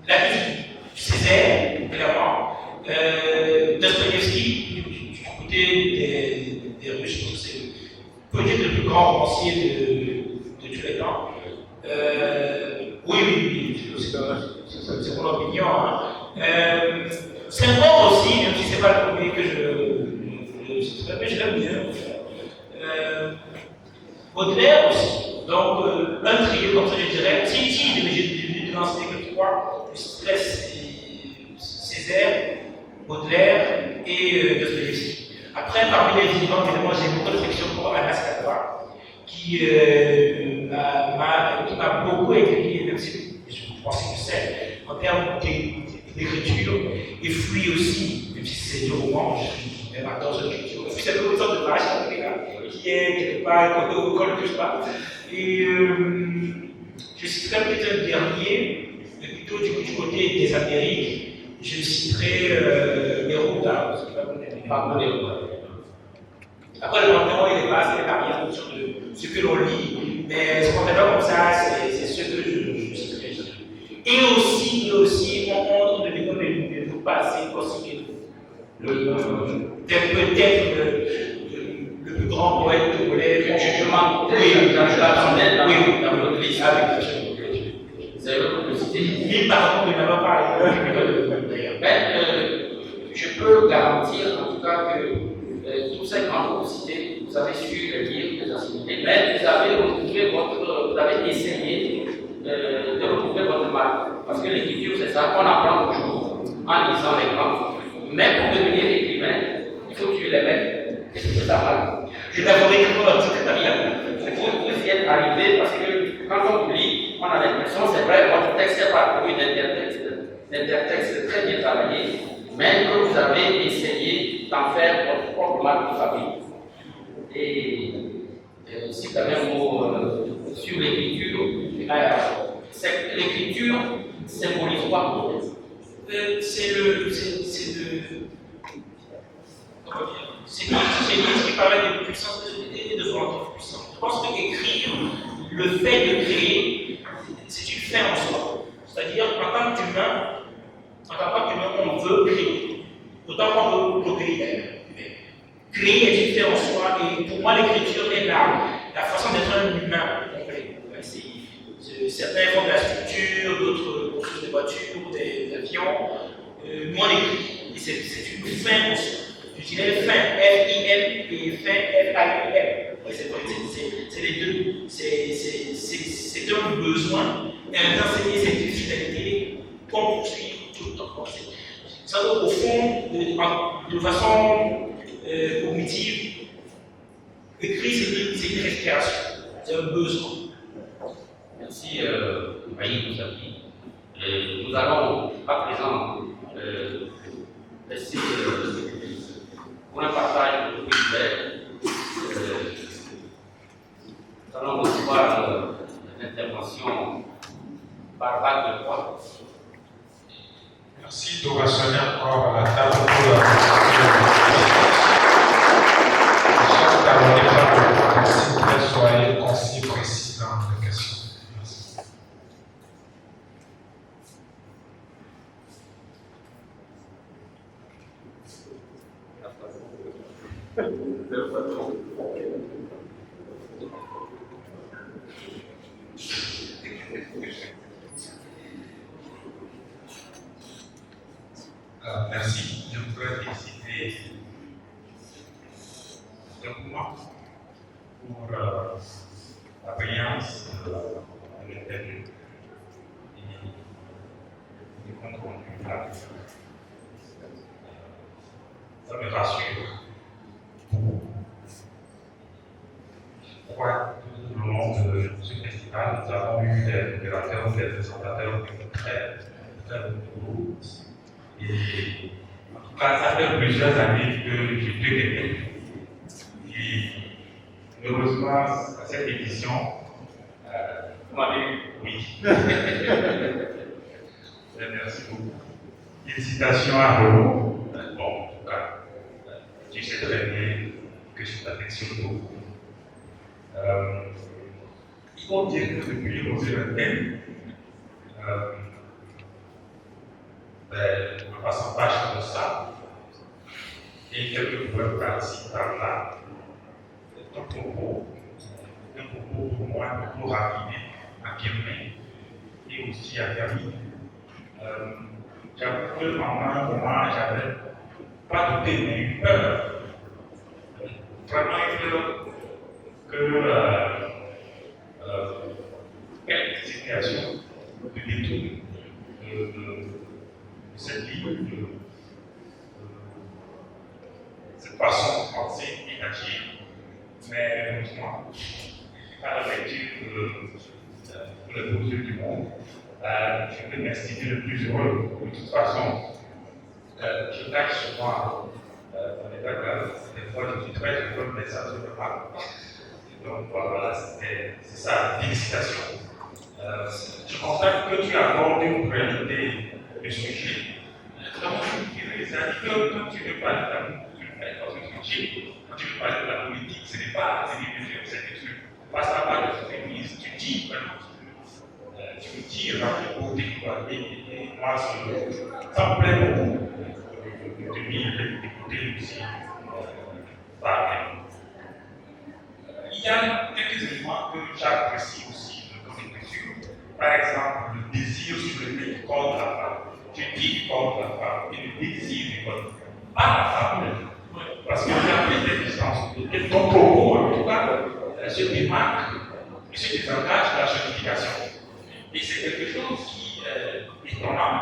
La musique, Césaire, évidemment, Dostoïevski, du côté des Russes, c'est peut-être le plus grand romancier de tous les temps. Oui, c'est mon opinion. Hein. C'est un bon aussi, même si ce n'est pas le premier que je l'aime bien. Baudelaire aussi. Donc, un trio comme ça, je dirais. Si je devais en citer que trois, Césaire, Baudelaire et Dostoïevski. Après, parmi les vivants, évidemment, j'ai beaucoup d'affection pour Anas Kadwa, qui m'a beaucoup écrit, même si je pense que c'est, en termes d'écriture, et Fuit aussi, même si c'est du roman, j'adore cette écriture. Fuit, c'est une sorte de page, qui est quelque part, qu'on ne touche pas. Et je citerai peut-être un dernier, mais plutôt du côté des Amériques, je citerai Neruda, parce que pas Neruda. Après, le Panthéon, il n'est pas assez établi en fonction de ce que l'on lit, mais spontanément comme ça, c'est ce que je citerai. Et aussi, on ne nous pas assez considérer peut-être le plus grand poète de Baudelaire. Je m'en l'attendais dans votre liste. Vous avez le citer. Oui, pardon, je n'avais pas je peux garantir en tout cas que tous ces grands que vous citez, vous avez su lire, les assimiler, mais vous avez essayé de retrouver votre marque. Parce que l'écriture, c'est ça, on apprend toujours en lisant les grands. Mais pour devenir écrivain, il les mettre, et c'est ça mal. Je t'avouerai que Vous y êtes arrivé parce que quand on lit, on a l'impression, c'est vrai, votre texte est parcouru d'intertextes très bien travaillés, mais que vous avez essayé d'en faire votre propre marque de fabrique. Et aussi quand même un mot sur l'écriture. L'écriture symbolise quoi? C'est l'idée qui parle de puissance et de volonté puissante. Je pense qu'écrire, le fait de créer, c'est une fin en soi. C'est-à-dire, en tant qu'humain, on veut créer. Autant qu'on veut procréer d'ailleurs. Créer est une fin en soi, et pour moi, l'écriture est la façon d'être un humain complet. Certains font de la sculpture, d'autres construisent des voitures, des avions. Nous, on écrit. Et c'est une fin en soi. Je dirais fin, F-I-N, et fin, F-A-I-N. C'est les deux. C'est un besoin, et d'enseigner cette finalité qu'on poursuit tout le temps. Ça, au fond, de façon cognitive, écrire, c'est une respiration, c'est un besoin. Merci, Maï Moussapi. Nous allons à présent laisser pour un partage de ouvert. Nous allons recevoir l'intervention par vague de droit. Merci de rassonner encore à la table pour la présentation. S'il vous plaît, soyez concis, précis dans les questions. Merci. Merci. Je voudrais féliciter le mouvement pour la brillance de l'interview et du compte rendu là. Ça me rassure beaucoup. Je crois que tout le long de ce festival, nous avons eu des modérateurs, des présentateurs très beaux. Et en tout cas, ça fait plusieurs années que je te répète. Et heureusement, à cette édition, vous m'avez eu. Oui. Merci beaucoup. Félicitations à Renaud. Bon, en tout cas, tu sais très bien que je t'affectionne beaucoup. Il faut dire que depuis Rosé le thème, un passage comme ça, et quelques points par-ci, par-là, un propos pour moi, un propos raffiné, affirmé, et aussi affermi. J'avoue que pendant un moment, j'avais pas douté, mais eu peur. Vraiment eu peur que quelques situations de détournent de cette ligne, de cette façon de penser et d'agir. Mais heureusement, à la lecture pour les beaux yeux du monde, je peux m'estimer le plus heureux. De toute façon, je tâche souvent dans les bagarres. Des fois, je suis très heureux, mais ça ne se pas. Donc voilà, c'est ça, félicitations. Je constate que tu abordes une réalité du sujet. Donc, c'est-à-dire que quand tu veux parler d'amour, tu le fais dans un sujet. Quand tu veux parler de la politique, ce n'est pas c'est que tu passes la part de ce féminisme, tu dis vraiment. Tu me dis rapidement et moi, ça me plaît beaucoup de d'écouter aussi parler. Il y a quelques éléments que j'apprécie aussi de ton écriture. Par exemple, le désir sur le fait du corps de la femme. Tu dis du corps de la femme et le désir du corps de la femme. Pas la femme, parce qu'il y a plus de distance. Et ton propos, en tout cas, se démarque et se désengage de la justification. Et c'est quelque chose qui est étonnant,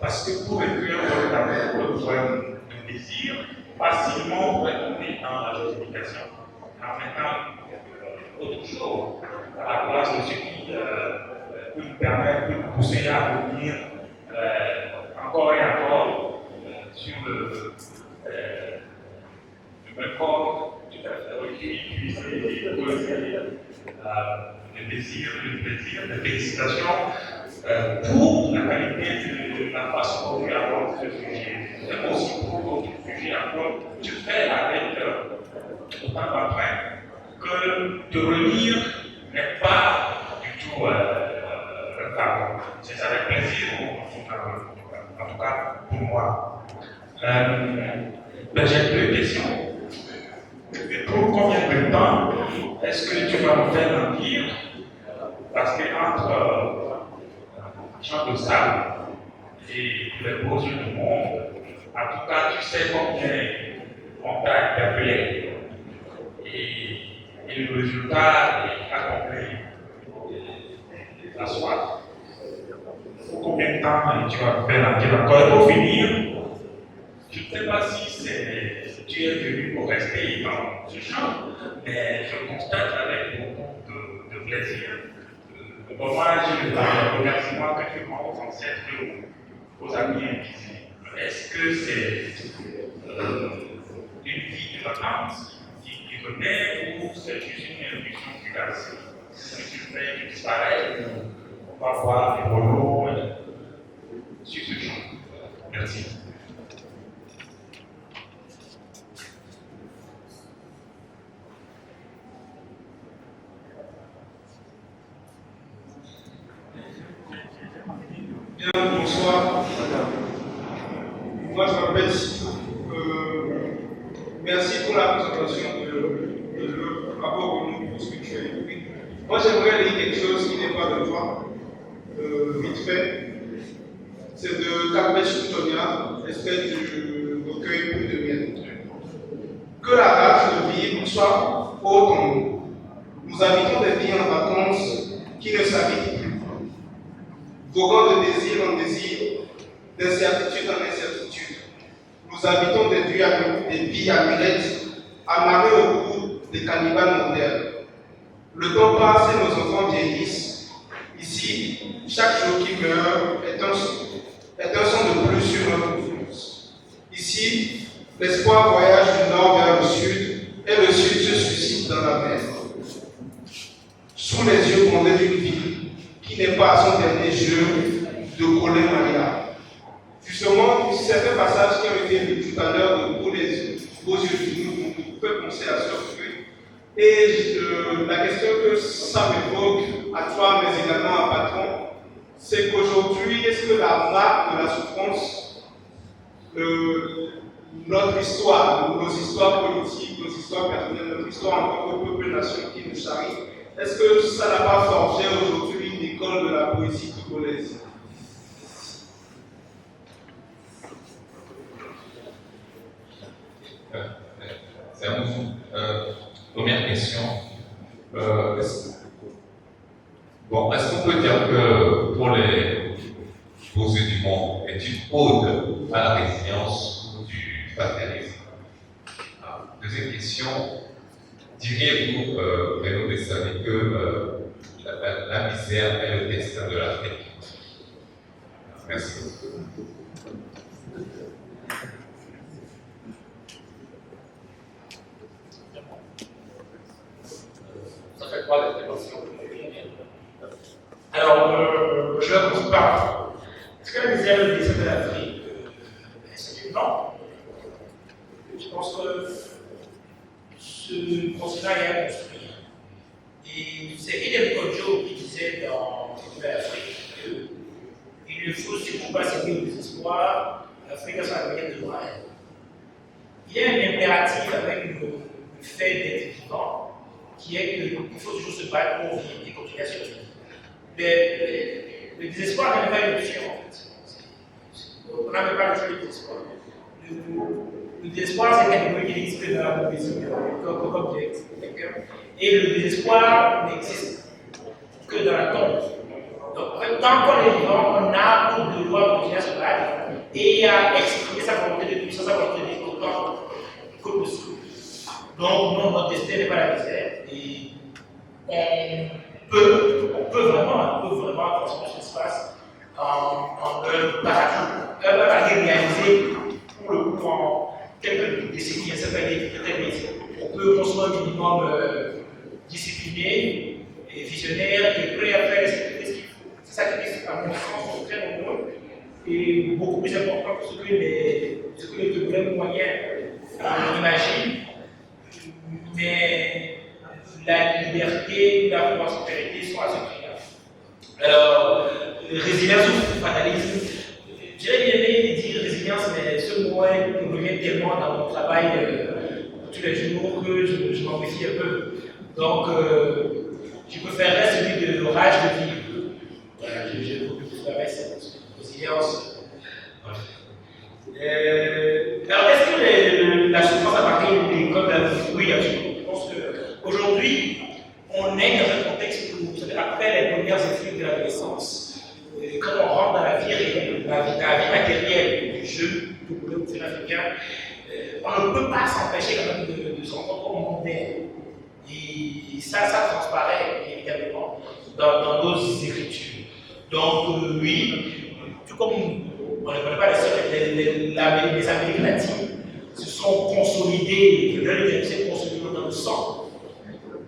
parce que pour écrire un d'amour, un désir, facilement retourner dans la justification en mettant autre chose à la place de ce qui peut nous permettre de nous pousser à revenir encore et encore sur le même corps tout à fait recueilli, puisé, le désir, le plaisir, la félicitation pour la qualité de la façon dont tu abordes ce sujet, mais aussi pour d'autres sujets encore. Tu fais avec autant d'entrain que de relire n'est pas du tout un fardeau. C'est avec plaisir, en tout cas pour moi. J'ai deux questions. Pour combien de temps est-ce que tu vas me faire l'empire? Parce qu'entre Jean de Sable et les beaux yeux du monde, en tout cas, tu sais combien on t'a interpellé. Et le résultat est accompli la soif. Pour combien de temps tu vas me faire l'empire encore? Et pour finir, je ne sais pas si tu es venu pour rester dans ce champ, mais je constate avec beaucoup de plaisir l'hommage et le remerciement que tu rends aux ancêtres et aux amis invisibles. Est-ce que c'est une vie de vacances qui renaît ou c'est juste une impulsion fugace? Si tu fais, tu disparais, on va voir les rolos sur ce champ. Merci. Bien, bonsoir. Moi, je m'appelle Sidou. Merci pour la présentation de rapport au nom pour ce que tu as écrit. Moi, j'aimerais lire quelque chose qui n'est pas de toi, vite fait. C'est de Carpech Tonia, espèce de recueil pour de mienne. Que la rage de vivre soit haute en nous. Nous habitons des vies en vacances qui ne s'habitent plus. Voguant de désir en désir, d'incertitude en incertitude. Nous habitons des vies amulettes, amarrées au cou des cannibales modernes. Le temps passe et nos enfants vieillissent. Ici, chaque jour qui meurt est un son de plus sur notre enfance. Ici, l'espoir voyage du nord vers le sud et le sud se suicide dans la mer. Sous les yeux bondés d'une vie qui n'est pas à son dernier jeu de Colin Maria. Justement, certains passages qui ont été lus tout à l'heure de Pour les beaux yeux du monde nous fait penser à ce truc. Et la question que ça m'évoque à toi, mais également à Patron, c'est qu'aujourd'hui, est-ce que la marque de la souffrance, notre histoire, nos histoires politiques, nos histoires personnelles, notre histoire en tant que peuple-nation qui nous charrie, est-ce que ça n'a pas forgé aujourd'hui une école de la poésie congolaise? C'est à nous. Première question. Est-ce qu'on peut dire que pour les beaux yeux du monde est une ode à la résilience du paternalisme? Deuxième question. Diriez-vous, Renaud Dessané, que la misère est le destin de l'Afrique? Merci. Ça fait quoi l'intervention? Alors, je ne pense pas. Est-ce que la misère est le destin de l'Afrique? C'est non. Je pense que ce continent est à construire. Et c'est Edem Kodjo qui disait dans l'Afrique qu'il ne faut surtout pas céder au désespoir, l'Afrique a sa manière de voir. Il y a un impératif avec le fait d'être vivant, qui est qu'il faut toujours se battre pour vivre et continuer à survivre. Le désespoir n'est pas une option en fait. On n'avait pas le choix du désespoir. Le désespoir, c'est quelque chose qui n'existe que dans la poésie, comme direct. Et le désespoir n'existe que dans la tombe. Donc, tant qu'on est vivant, on a pour devoir continuer à se battre et à exprimer sa volonté de puissance, sa volonté de vivre autant Donc, non, notre destin n'est pas la misère. Et on peut vraiment transformer ce qui se passe en un paradis réalisé pour le coup en quelques décennies. Ça peut aller très vite. On peut construire un minimum discipliné et visionnaire et prêt à faire respecter ce qu'il faut. C'est ça qui est, à mon sens, très nombreux et beaucoup plus important que ce que les de vrais moyens imaginent. Mais la liberté, la prospérité sont à ce prix-là. Alors, résilience ou fatalisme, j'aurais bien aimé dire résilience, mais ce mot me revient tellement dans mon travail tous les jours que je m'en méfie un peu. Donc, je préférerais celui de l'orage de vivre. Voilà, je préférerais cette résilience. Alors, est-ce que la souffrance appartient à l'école de la vie? Oui, absolument. Je pense qu'aujourd'hui, on est dans un contexte où, vous savez, après les premières études de l'adolescence, quand on rentre dans la vie réelle, la vie matérielle du jeu, du boulot africain, on ne peut pas s'empêcher quand même de se rendre compte au monde mondain. Et ça transparaît évidemment dans nos écritures. Donc, oui, tout comme on ne connaît pas les Amériques latines se sont consolidées, leur identité s'est consolidée dans le sang.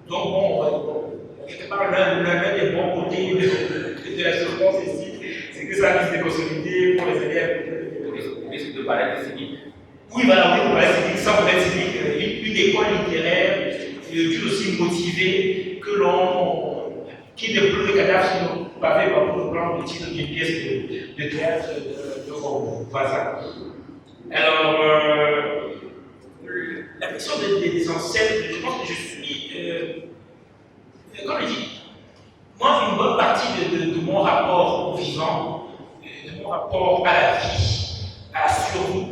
Donc, bon, quelque part, l'un des bons côtés de la souffrance ici, c'est que ça risque de consolider pour les élèves. Risque de paraître cynique. Oui, voilà, oui, voilà, c'est ça, peut être cynique. Une école littéraire, tout aussi motivée que qui déploie le cadavre sur nos pavés par le plan de titre d'une pièce de théâtre de vos voisins. Alors, la question des ancêtres, je pense que je suis, comme je dis, moi, une bonne partie de mon rapport au vivant, de mon rapport à la vie, à la survie,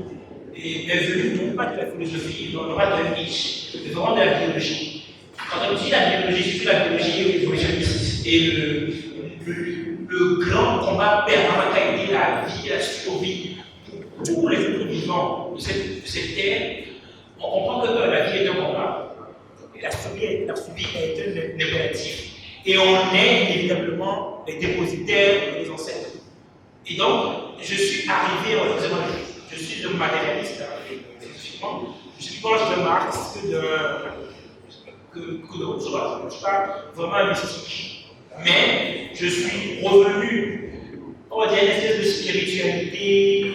est venue non pas de la philosophie, non pas de Nietzsche, mais vraiment de la biologie. Quand on dit la biologie, c'est la biologie évolutionniste et le grand combat permanent qui a été la vie, la survie pour tous les êtres vivants de cette terre, on comprend que la vie est un combat et la survie est un impératif. Et on est inévitablement les dépositaires des ancêtres. Et donc, je suis arrivé en faisant je suis un matérialiste, effectivement. Je suis proche de Marx que de Rousseau. Je ne suis pas vraiment mystique. Mais je suis revenu, on va dire, une espèce de spiritualité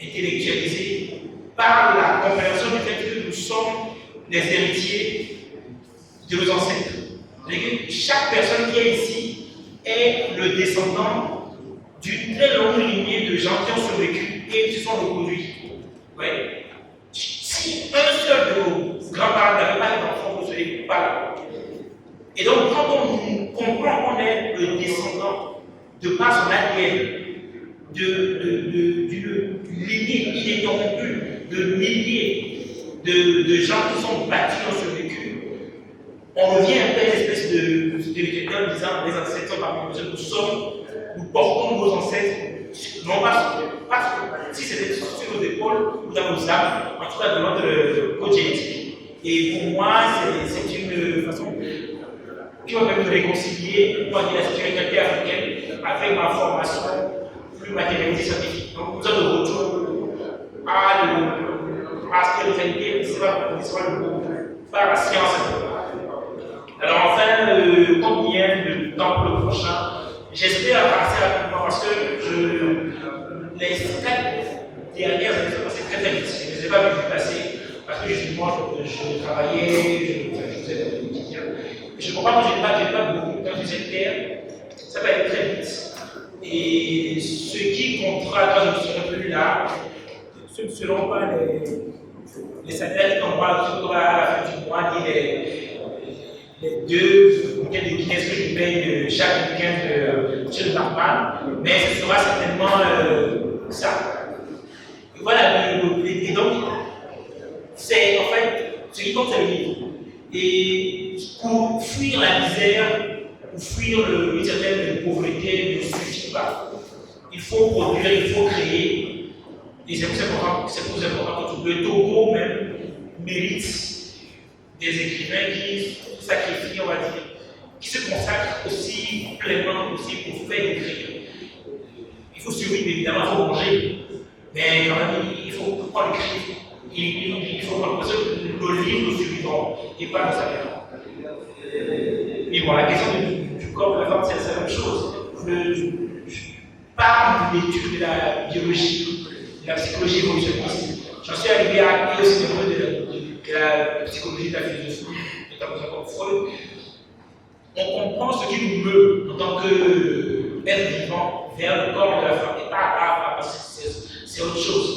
intellectualisée par la compréhension du fait que nous sommes les héritiers de nos ancêtres. Chaque personne qui est ici est le descendant d'une très longue lignée de gens qui ont survécu et qui se sont reproduits. Ouais. Si un seul de vos grands-parents n'avait pas d'enfant, vous ne seriez pas là. Et donc, quand on comprend qu'on est le descendant de par son ADN, d'une lignée ininterrompue de milliers de gens qui sont battus, ont survécu, on revient un peu à une espèce de en disant les ancêtres sont parmi nous, nous portons nos ancêtres, non pas si c'était sur nos épaules ou dans nos âmes, en tout cas de notre code génétique. Et pour moi, c'est une façon qui va me réconcilier, moi, de la spiritualité africaine avec ma formation plus matérialisée scientifique. Donc, nous avons de retour à la spiritualité, c'est pas le mot, par la science. Alors, enfin, combien de temps pour le prochain? J'espère passer rapidement parce que les 4 dernières années sont passées très vite. Je ne les ai pas vu passer parce que justement, je travaillais, je faisais des quotidien. Je comprends que je n'ai pas beaucoup de temps sur cette terre, ça va aller très vite. Et ce qui comptera quand je ne serai plus là, ce ne seront pas les salaires qu'on va à la fin du mois, ni les 2 week-ends de Guinness que je paye chaque week-end chez le barman, mais ce sera certainement ça. Et voilà, et donc, c'est en fait ce qui compte, c'est le livre. Et pour fuir la misère, pour fuir une certaine pauvreté ne suffit pas. Il faut produire, il faut créer. Et c'est plus important que le Togo même mérite des écrivains qui sacrifient, on va dire, qui se consacrent aussi pleinement aussi au fait d'écrire. Il faut survivre, évidemment, il faut manger, mais quand même, il faut prendre l'écrire. Il faut prendre, parce que le livre nous survivons et pas nous savons. Et bon, la question du corps de la femme, c'est la même chose. Je parle de l'étude de la biologie, de la psychologie évolutionniste. J'en suis arrivé à aussi de la psychologie de la philosophie, notamment comme Freud. On comprend ce qui nous meut en tant qu'être vivant vers le corps de la femme. Et pas parce que c'est autre chose.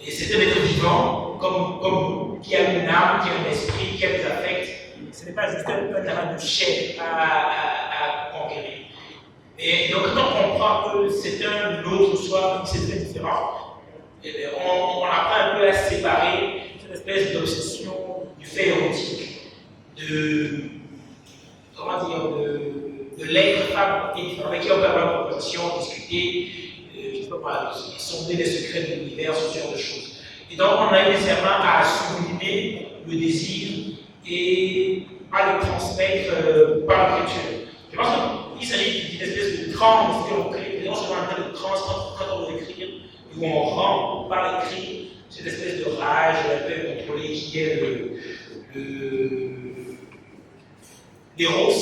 Et c'est un être vivant, comme qui a une âme, qui a un esprit, qui a des affects. Ce n'est pas juste un terrain de chair à conquérir. Et donc, quand on comprend que c'est un autre soi, c'est très différent, on apprend un peu à séparer cette espèce d'obsession du fait érotique, de l'être femme avec qui on peut avoir une conversation, discuter, je ne sais pas, sonder les secrets de l'univers, ce genre de choses. Et donc, on a nécessairement à sublimer le désir et à le transmettre par l'écriture. Je pense qu'il s'agit d'une espèce de transe qu'on crée, et non seulement un de transe quand on veut écrire, où on rend par l'écrit cette espèce de rage un peu contrôlée qui est l'éros,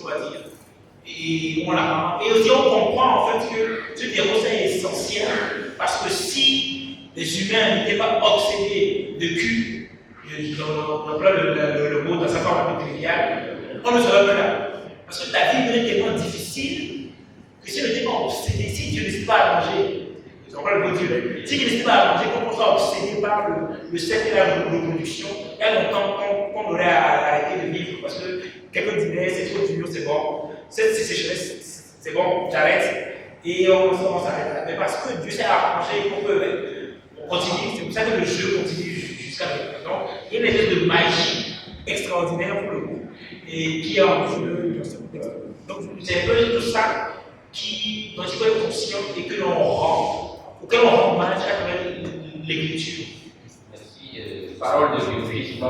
on va dire. Et on la rend. Et aussi on comprend en fait que ce éros est essentiel parce que si les humains n'étaient pas obsédés de cul, on emploie le mot dans sa forme un peu triviale, on ne serait pas là. Parce que ta vie est tellement difficile que si on n'était pas obsédé, si Dieu n'était pas à manger, c'est encore le mot Dieu, si Dieu n'était pas à manger, qu'on soit obsédé par le sexe et la reproduction, il y a longtemps qu'on aurait arrêté de vivre parce que quelqu'un disait c'est trop dur, c'est bon, cette sécheresse, c'est bon, j'arrête, et on s'arrête là. Mais parce que Dieu s'est arrangé pour qu'on continue, c'est pour ça que le jeu continue jusqu'à maintenant. Il y a une espèce de magie extraordinaire pour le coup, et qui est en jeu dans ce contexte. Donc c'est un peu tout ça dont il faut être conscient et que l'on rend, auquel on rend hommage à travers l'écriture. Merci. Parole de biologiste.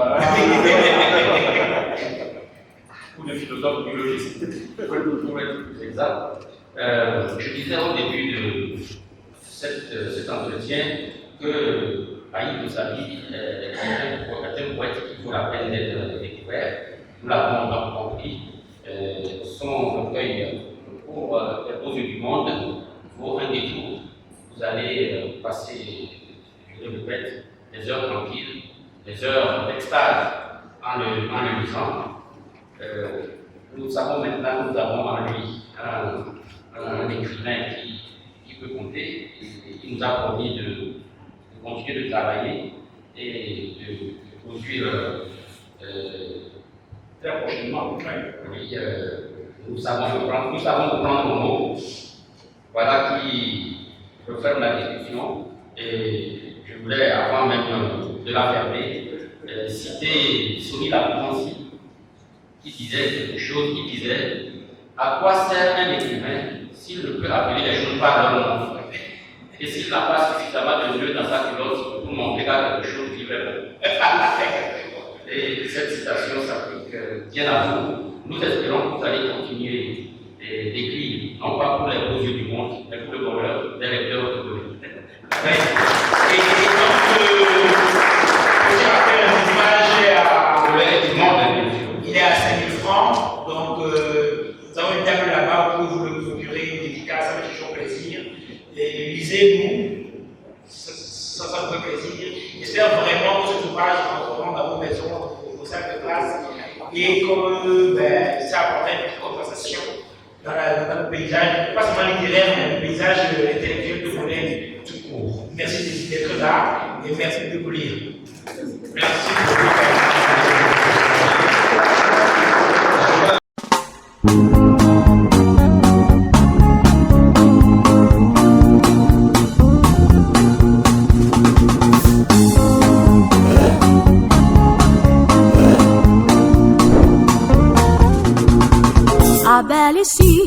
Ou de philosophe biologiste. Pour être plus exact. Je disais au début de cet entretien que Aïd Boussami est un poète qui vaut la peine d'être découvert. Nous l'avons donc compris. Son recueil pour aux yeux du monde vaut un détour. Vous allez passer, je le répète, des heures tranquilles, des heures d'extase en le lisant. Nous savons maintenant que nous avons en lui un écrivain qui peut compter et qui nous a promis de continuer de travailler et de produire très prochainement. Oui, nous savons reprendre nos mots. Voilà qui referme la discussion. Et je voulais, avant même de la fermer, citer Sonny Lapoutancy, qui disait quelque chose, qui disait « À quoi sert un écrivain s'il ne peut appeler les choses par leur nom et s'il n'a pas suffisamment de nœuds dans sa culotte pour montrer qu'à quelque chose qui est bon ?» Et cette citation s'applique bien à vous. Nous espérons que vous allez continuer d'écrire, non pas pour les beaux yeux du monde, mais pour le bonheur des lecteurs de vous. Et donc, je rappelle un image il est à 5 000 francs, donc nous avons une table là-bas pour vous le procurer, une dédicace, ça fait toujours plaisir. Et lisez-nous, ça nous fait plaisir. J'espère vraiment que cet ouvrage rentrera dans vos maisons, dans vos salles de classe, et que ça apporte une petite compensation dans le paysage, pas seulement littéraire, mais le paysage intellectuel de vos lèvres tout court. Merci d'être là et merci de vous lire. Merci beaucoup. Abel ici,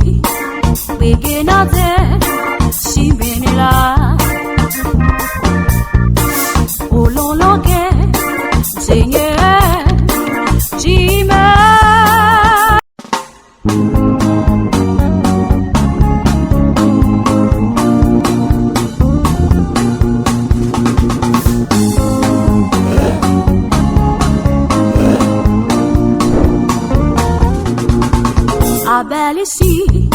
Begenade, Simenela, Ololoke, Seigneur, Abel ici,